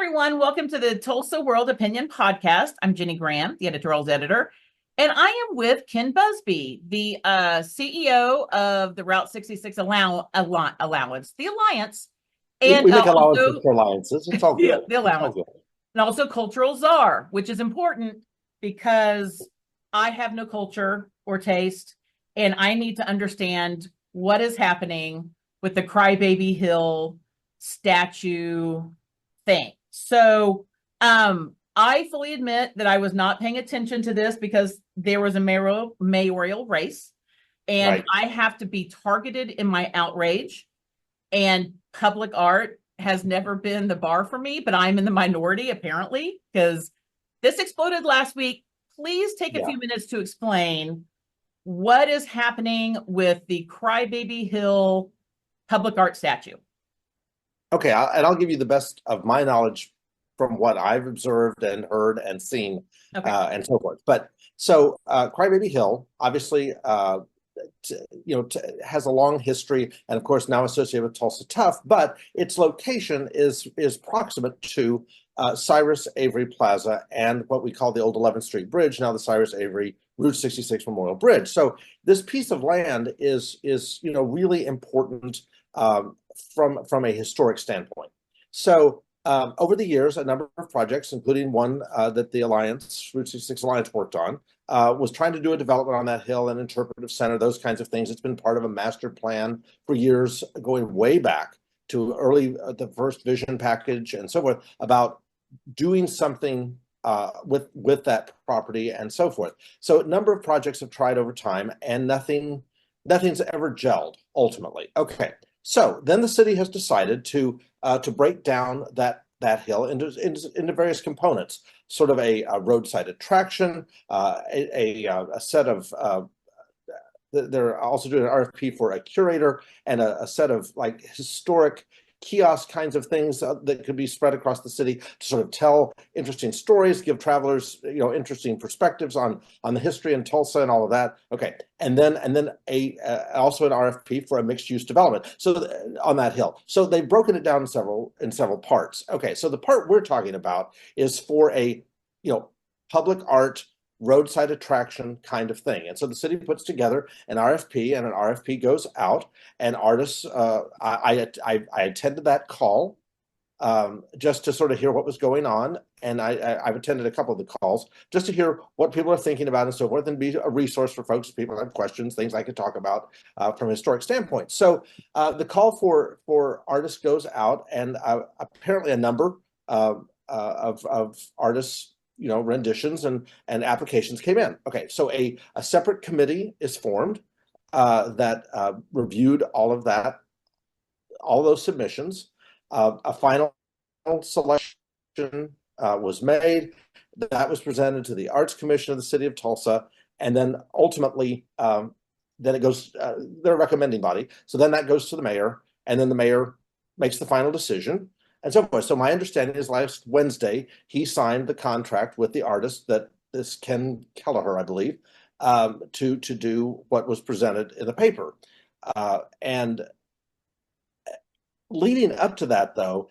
everyone. Welcome to the Tulsa World Opinion Podcast. I'm Ginnie Graham, the editorials editor, and I am with Ken Busby, the CEO of the Route 66 Allowance, the Alliance, and We make allowances also for alliances. It's all good. the It's all Allowance, good. and also Cultural Czar, which is important because I have no culture or taste, and I need to understand what is happening with the Crybaby Hill statue thing. So I fully admit that I was not paying attention to this because there was a mayoral race, and Right. I have to be targeted in my outrage. And public art has never been the bar for me, but I'm in the minority apparently because this exploded last week. Please take a Yeah. few minutes to explain what is happening with the Crybaby Hill public art statue. Okay. I'll give you the best of my knowledge from what I've observed and heard and seen, Okay. and so forth. But so Crybaby Hill, obviously, has a long history, and of course now associated with Tulsa Tough. But its location is proximate to Cyrus Avery Plaza and what we call the old 11th Street Bridge, now the Cyrus Avery Route 66 Memorial Bridge. So this piece of land is really important from a historic standpoint. So over the years, a number of projects, including one that the Alliance, Route 66 Alliance, worked on, was trying to do a development on that hill, an interpretive center, those kinds of things. It's been part of a master plan for years, going way back to early the first vision package and so forth, about doing something with that property and so forth. So a number of projects have tried over time, and nothing's ever gelled ultimately. Okay, so then the city has decided to break down that hill into various components, sort of a roadside attraction, a set of they're also doing an RFP for a curator and a set of like historic kiosk kinds of things that could be spread across the city to sort of tell interesting stories, give travelers interesting perspectives on the history in Tulsa and all of that. Okay, and then also an RFP for a mixed use development. So on that hill, so they've broken it down in several parts. Okay, so the part we're talking about is for a public art roadside attraction kind of thing. And so the city puts together an RFP, and an RFP goes out, and artists, I attended that call just to sort of hear what was going on. And I've attended a couple of the calls just to hear what people are thinking about and so forth, and be a resource for folks if people have questions, things I could talk about from a historic standpoint. So the call for artists goes out, and apparently a number of artists renditions and applications came in. Okay, so a separate committee is formed that reviewed all of that, all those submissions. A final selection was made. That was presented to the Arts Commission of the City of Tulsa, and then ultimately, then it goes, their recommending body. So then that goes to the mayor, and then the mayor makes the final decision, and so forth. So my understanding is last Wednesday, he signed the contract with the artist, that this Ken Kelleher, I believe, to do what was presented in the paper. And leading up to that, though,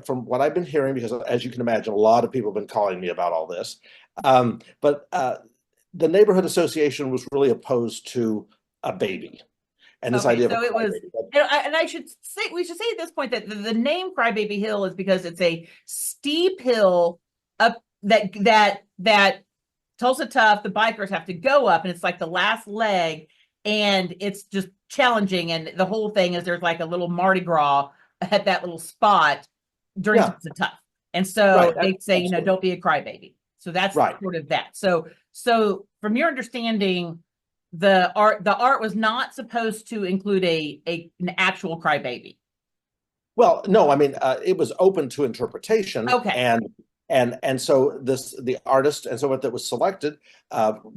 from what I've been hearing, because as you can imagine, a lot of people have been calling me about all this, but the neighborhood association was really opposed to a baby. And this idea So of it was, and I should say, we should say at this point that the name Crybaby Hill is because it's a steep hill up that Tulsa Tough, the bikers have to go up, and it's like the last leg, and it's just challenging. And the whole thing is there's like a little Mardi Gras at that little spot during yeah, Tulsa Tough, and so right, they say, absolutely. don't be a crybaby. So that's Right. sort of that. So from your understanding, the art was not supposed to include an actual crybaby. Well, no, I mean, it was open to interpretation, Okay. and so the artist and so what that was selected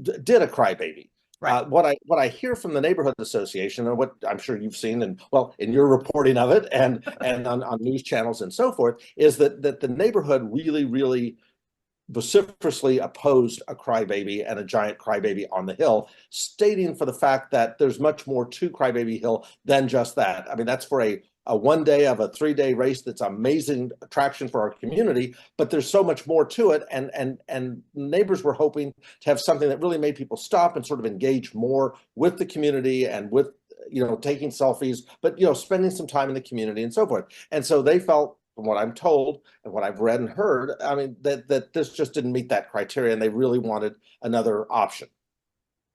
did a crybaby. Right. What I hear from the neighborhood association, and what I'm sure you've seen, and well, in your reporting of it, and on news channels and so forth, is that the neighborhood really vociferously opposed a crybaby and a giant crybaby on the hill, stating for the fact that there's much more to Crybaby Hill than just that. I mean, that's for a a 1 day of a 3 day race that's amazing attraction for our community, but there's so much more to it. And neighbors were hoping to have something that really made people stop and sort of engage more with the community and with, taking selfies, but, spending some time in the community and so forth. And so they felt, from what I'm told and what I've read and heard, I mean, that this just didn't meet that criteria, and they really wanted another option.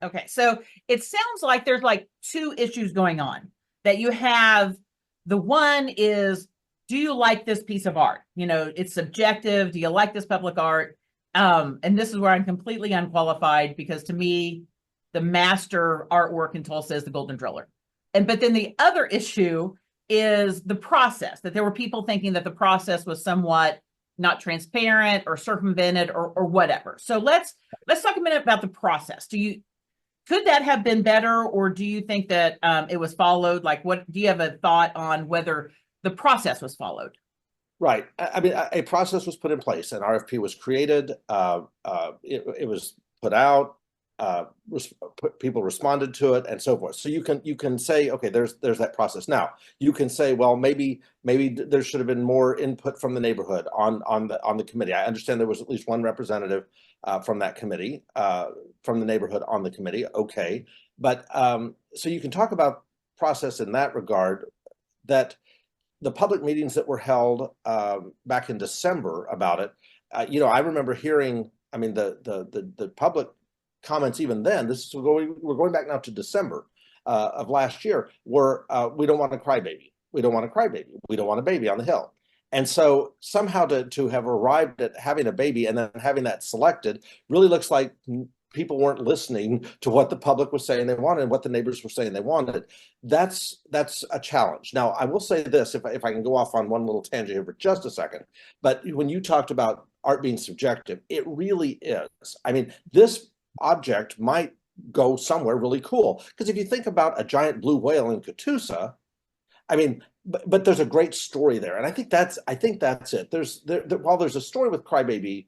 Okay, so it sounds like there's like two issues going on. That you have, the one is, do you like this piece of art? It's subjective. Do you like this public art? And this is where I'm completely unqualified, because to me, the master artwork in Tulsa is the Golden Driller. But then the other issue is the process, that there were people thinking that the process was somewhat not transparent or circumvented or whatever. So let's talk a minute about the process. Could that have been better, or do you think that it was followed? Like, what do you have a thought on whether the process was followed? Right. I mean, a process was put in place. An RFP was created. It was put out. People responded to it, and so forth. So you can say, okay, there's that process. Now you can say, well, maybe there should have been more input from the neighborhood on the committee. I understand there was at least one representative from that committee, from the neighborhood on the committee. Okay, but so you can talk about process in that regard. That the public meetings that were held back in December about it, I remember hearing. I mean, the public comments even then. We're going back now to December of last year. Were we don't want a crybaby. We don't want a crybaby. We don't want a baby on the Hill. And so somehow to have arrived at having a baby and then having that selected really looks like people weren't listening to what the public was saying they wanted and what the neighbors were saying they wanted. That's a challenge. Now, I will say this, if I can go off on one little tangent here for just a second, but when you talked about art being subjective, it really is. I mean, this object might go somewhere really cool, because if you think about a giant blue whale in Catoosa, I mean, but there's a great story there, and I think that's it. While there's a story with Crybaby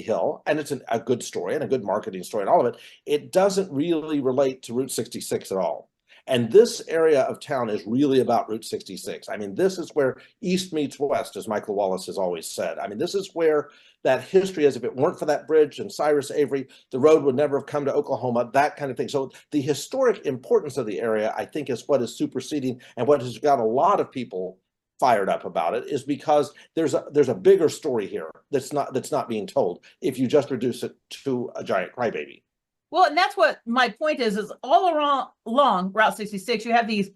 Hill, and it's a good story and a good marketing story and all of it, it doesn't really relate to Route 66 at all. And this area of town is really about Route 66. I mean, this is where East meets West, as Michael Wallace has always said. I mean, this is where that history is. If it weren't for that bridge and Cyrus Avery, the road would never have come to Oklahoma, that kind of thing. So the historic importance of the area, I think, is what is superseding, and what has got a lot of people fired up about it, is because there's a bigger story here that's not being told if you just reduce it to a giant crybaby. Well, and that's what my point is all along Route 66, you have these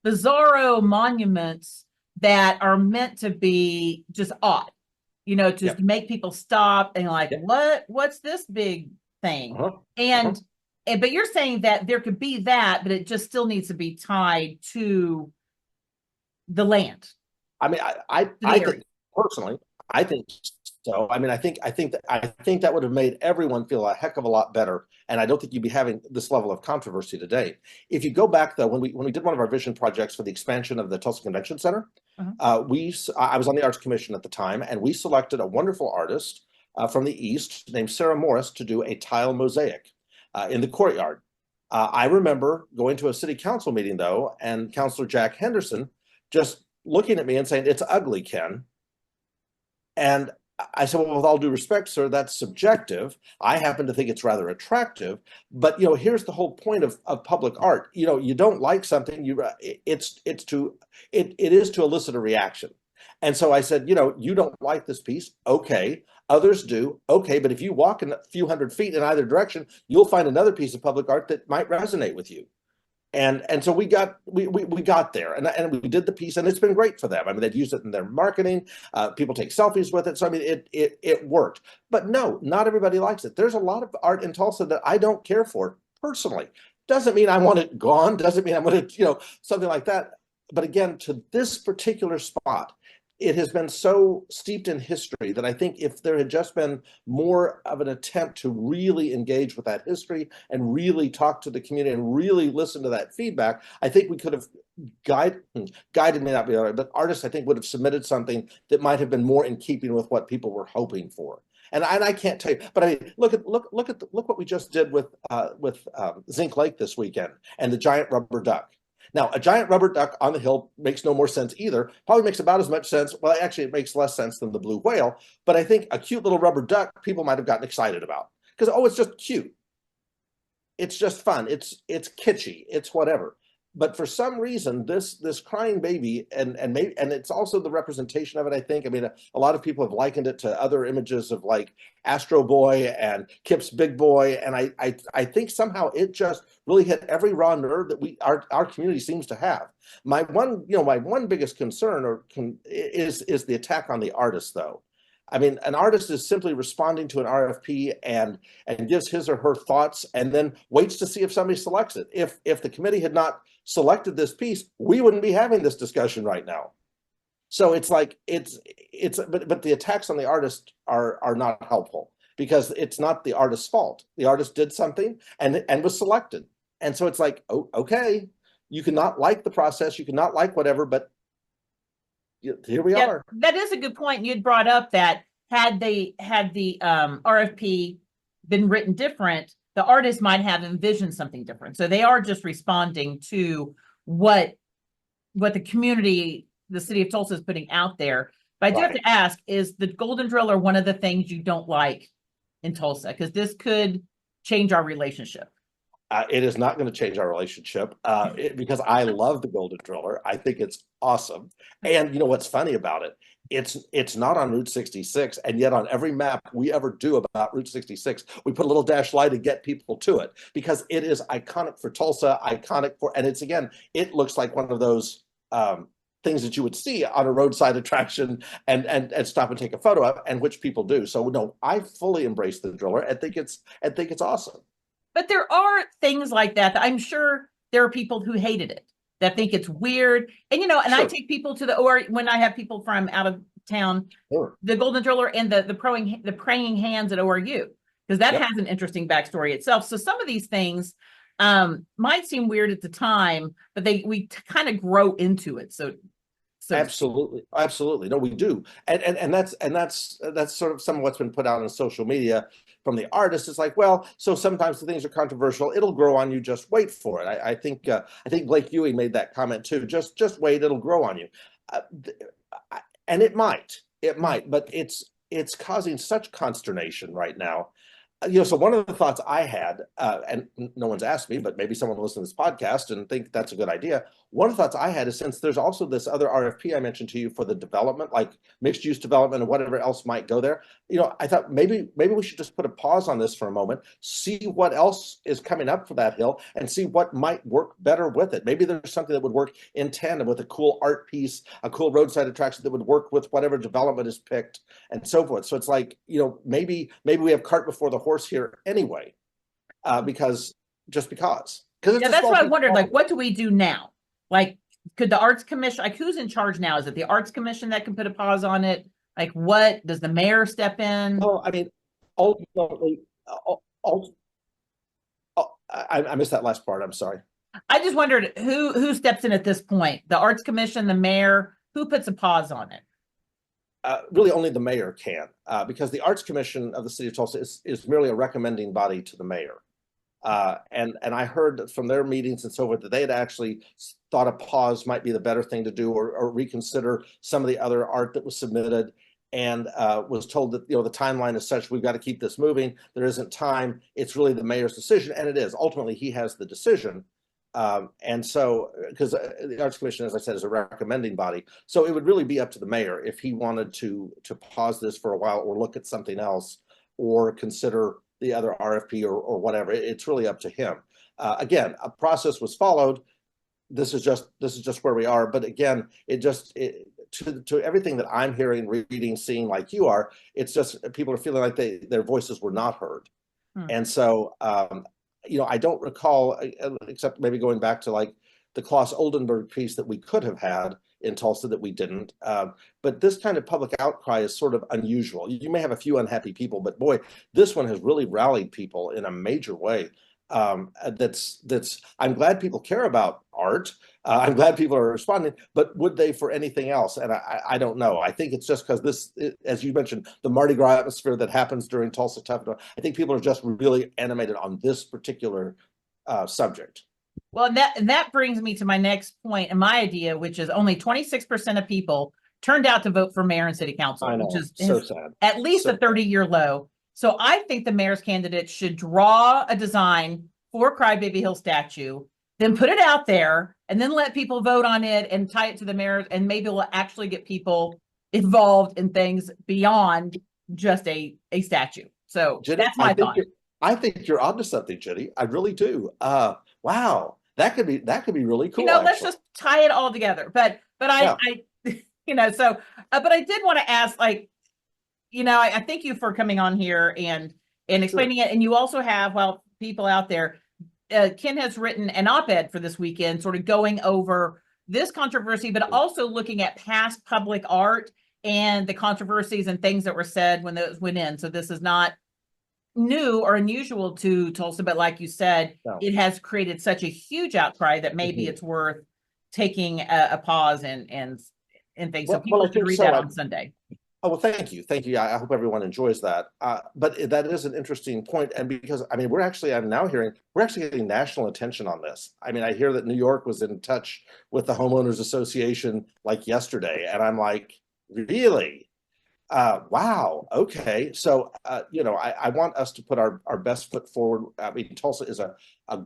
bizarro monuments that are meant to be just odd, to make people stop and like, what's this big thing? But you're saying that there could be that, but it just still needs to be tied to the land. I mean, I think personally, I think so. I mean, I think that would have made everyone feel a heck of a lot better, and I don't think you'd be having this level of controversy today. If you go back though, when we did one of our vision projects for the expansion of the Tulsa Convention Center, I was on the Arts Commission at the time, and we selected a wonderful artist from the East named Sarah Morris to do a tile mosaic in the courtyard. I remember going to a city council meeting though, and Councilor Jack Henderson just looking at me and saying, "It's ugly, Ken." And I said, "Well, with all due respect, sir, that's subjective. I happen to think it's rather attractive. But here's the whole point of public art. You don't like something, it is to elicit a reaction." And so I said, you don't like this piece, okay. Others do, okay. But if you walk in a few hundred feet in either direction, you'll find another piece of public art that might resonate with you. And so we got there, and we did the piece, and it's been great for them. I mean, they've used it in their marketing. People take selfies with it. So I mean, it worked. But no, not everybody likes it. There's a lot of art in Tulsa that I don't care for personally. Doesn't mean I want it gone. Doesn't mean I want it, something like that. But again, to this particular spot, it has been so steeped in history that I think if there had just been more of an attempt to really engage with that history and really talk to the community and really listen to that feedback, I think we could have guided may not be all right, but artists, I think, would have submitted something that might have been more in keeping with what people were hoping for. And I can't tell you, but I mean, look what we just did with Zinc Lake this weekend and the giant rubber duck. Now, a giant rubber duck on the hill makes no more sense either. Probably makes about as much sense. Well, actually, it makes less sense than the blue whale. But I think a cute little rubber duck people might have gotten excited about because, oh, it's just cute. It's just fun. It's kitschy. It's whatever. But for some reason, this crying baby, and maybe, and it's also the representation of it. I think. I mean, a lot of people have likened it to other images of like Astro Boy and Kip's Big Boy, and I think somehow it just really hit every raw nerve that our community seems to have. My one biggest concern is the attack on the artist, though. I mean, an artist is simply responding to an RFP and gives his or her thoughts and then waits to see if somebody selects it. If the committee had not selected this piece, we wouldn't be having this discussion right now. So it's like but the attacks on the artist are not helpful because it's not the artist's fault. The artist did something and was selected. And so it's like, oh, okay, you cannot like the process, you cannot like whatever, but here we are. That is a good point. You'd brought up that had the RFP been written different, the artist might have envisioned something different. So they are just responding to what the community, the city of Tulsa, is putting out there. But I do have to ask, is the Golden Driller one of the things you don't like in Tulsa? Because this could change our relationship. It is not going to change our relationship because I love the Golden Driller. I think it's awesome. And you know what's funny about it? It's not on Route 66, and yet on every map we ever do about Route 66, we put a little dash line to get people to it because it is iconic for Tulsa, and it's, again, it looks like one of those things that you would see on a roadside attraction and stop and take a photo of, and which people do. So no, I fully embrace the Driller. I think it's awesome. But there are things like that I'm sure there are people who hated it, that think it's weird. And, sure. I take people to when I have people from out of town, sure. The Golden Driller and the praying hands at ORU, because that has an interesting backstory itself. So some of these things might seem weird at the time, but we kind of grow into it. So absolutely. No, we do. And that's sort of some of what's been put out on social media from the artist. It's like, well, so sometimes the things are controversial. It'll grow on you. Just wait for it. I think Blake Ewing made that comment too. Just wait. It'll grow on you. And it might, but it's causing such consternation right now. So one of the thoughts I had, and no one's asked me, but maybe someone will listen to this podcast and think that's a good idea. One of the thoughts I had is, since there's also this other RFP I mentioned to you for the development, like mixed use development and whatever else might go there, I thought maybe we should just put a pause on this for a moment, see what else is coming up for that hill and see what might work better with it. Maybe there's something that would work in tandem with a cool art piece, a cool roadside attraction that would work with whatever development is picked and so forth. So it's like, maybe we have cart before the horse here anyway, because that's what I wondered. Like, what do we do now? Like, could the Arts Commission, like, who's in charge now? Is it the Arts Commission that can put a pause on it? Like, what does the mayor step in? Well, I mean, ultimately, I missed that last part. I'm sorry. I just wondered who steps in at this point. The Arts Commission, the mayor, who puts a pause on it? Really only the mayor can, because the Arts Commission of the city of Tulsa is merely a recommending body to the mayor. And I heard from their meetings and so forth that they had actually thought a pause might be the better thing to do, or reconsider some of the other art that was submitted, and was told that the timeline is such, we've got to keep this moving. There isn't time. It's really the mayor's decision, and it is. Ultimately, he has the decision. And so, because the Arts Commission, as I said, is a recommending body, so it would really be up to the mayor if he wanted to pause this for a while, or look at something else, or consider the other RFP or whatever. It's really up to him. Again, a process was followed. This is just where we are. But again, to everything that I'm hearing, reading, seeing, like you are, it's just people are feeling like their voices were not heard. And so, I don't recall, except maybe going back to like the Klaus Oldenburg piece that we could have had in Tulsa that we didn't. But this kind of public outcry is sort of unusual. You may have a few unhappy people, but boy, this one has really rallied people in a major way. I'm glad people care about art. I'm glad people are responding, but would they for anything else? And I don't know. I think it's just because as you mentioned, the Mardi Gras atmosphere that happens during Tulsa Tough. I think people are just really animated on this particular subject. Well, and that brings me to my next point and my idea, which is only 26% of people turned out to vote for mayor and city council, I which know, is so sad. at least So a 30-year low. So I think the mayor's candidate should draw a design for Crybaby Hill statue, then put it out there, and then let people vote on it and tie it to the mayor, and maybe we'll actually get people involved in things beyond just a statue. So Jenny, that's my thought. I think you're onto something, Jenny. I really do. Wow, that could be really cool. Let's Actually, just tie it all together. But yeah, so, but I did want to ask, like, I thank you for coming on here and explaining it. And you also have, well, people out there, Ken has written an op-ed for this weekend, sort of going over this controversy, but also looking at past public art and the controversies and things that were said when those went in. So this is not new or unusual to Tulsa, but like you said, no. it has created such a huge outcry that maybe it's worth taking a pause and things. So people should read that on Sunday. Oh, well, thank you. Thank you. I hope everyone enjoys that. But that is an interesting point. And because, I mean, I'm now hearing, we're actually getting national attention on this. I mean, I hear that New York was in touch with the Homeowners Association like yesterday. And I'm like, really? Wow. Okay. So, I want us to put our best foot forward. I mean, Tulsa is a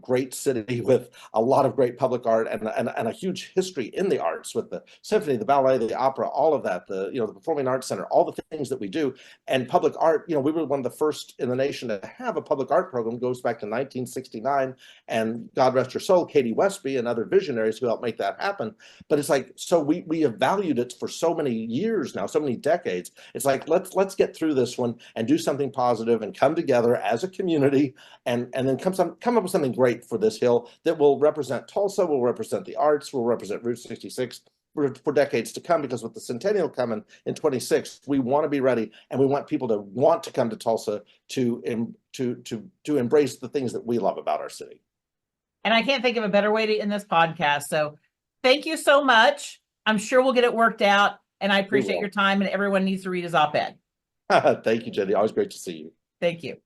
great city with a lot of great public art and a huge history in the arts with the symphony, the ballet, the opera, all of that, the Performing Arts Center, all the things that we do. And public art, we were one of the first in the nation to have a public art program. It goes back to 1969. And God rest her soul, Katie Westby and other visionaries who helped make that happen. But it's like, so we have valued it for so many years now, so many decades. It's like, let's get through this one and do something positive and come together as a community and then come up with something great for this hill that will represent Tulsa, will represent the arts, will represent Route 66 for decades to come. Because with the centennial coming in 26, we want to be ready, and we want people to want to come to Tulsa to embrace the things that we love about our city. And I can't think of a better way to end this podcast. So thank you so much. I'm sure we'll get it worked out. And I appreciate your time, and everyone needs to read his op-ed. Thank you, Jenny. Always great to see you. Thank you.